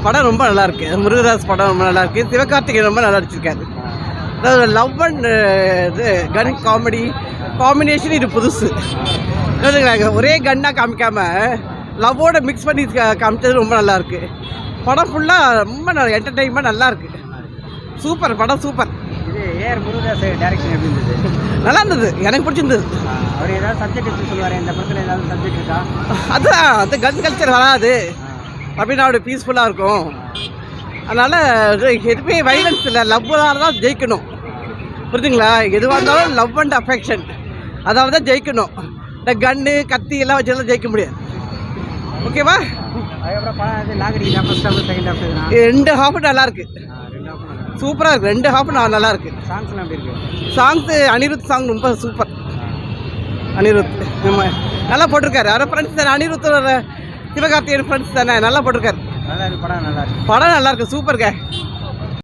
படம் ரொம்ப நல்லா இருக்கு. முருகதாஸ் படம் ரொம்ப நல்லா இருக்கு. சிவகார்த்திகேயன் ரொம்ப நல்லா நடிச்சிருக்காரு. அதாவது லவ் அண்ட் இது கன் காமெடி காம்பினேஷன் இது புதுசு. ஒரே கன்னாக காமிக்காம லவ்வோட மிக்ஸ் பண்ணி காமிச்சது ரொம்ப நல்லா இருக்கு. படம் ஃபுல்லாக ரொம்ப நல்லா என்டர்டெயின்மெண்ட் நல்லா இருக்கு. சூப்பர் படம் சூப்பர். இது ஏஆர் முருகதாஸ் டைரக்ஷன் எப்படி இருந்தது? நல்லா இருந்தது, எனக்கு பிடிச்சிருந்தது. அவர் ஏதாவது சப்ஜெக்ட் எப்படி சொல்லுவார்? இந்த படத்தில் ஏதாவது சப்ஜெக்ட் இருக்கா? அதுதான் அந்த கன் கல்ச்சர் வராது, தமிழ்நாடு பீஸ்ஃபுல்லாக இருக்கும். அதனால் எதுவுமே வைலன்ஸ் இல்லை, லவ்வால் தான் ஜெயிக்கணும். புரியுதுங்களா? எதுவாக இருந்தாலும் லவ் அண்ட் அஃபெக்ஷன் அதாவது தான் ஜெயிக்கணும். இந்த கன்று கத்தி எல்லாம் வச்சுலாம் ஜெயிக்க முடியாது. ஓகேவா? அதுக்கப்புறம் படம் நாகரிகம் ஃபர்ஸ்ட் ஹாஃப் செகண்ட் ஹாஃப் ரெண்டு ஹாஃபு நல்லா இருக்கு, சூப்பராக இருக்குது. ரெண்டு ஹாஃபு நல்லா இருக்கு. சாங்ஸ்லாம் எப்படி இருக்கு? சாங்ஸு அனிருத் சாங் ரொம்ப சூப்பர். அனிருத் நல்லா போட்டிருக்காரு. அவரை ஃப்ரெண்ட்ஸ் தானே, அனிருத்தோட சிவகார்த்திகேயன் ஃப்ரெண்ட்ஸ் தானே, நல்லா போட்டிருக்காரு. நல்லா இருக்கு படம். நல்லா இருக்கு படம் நல்லா இருக்கு, சூப்பருங்க.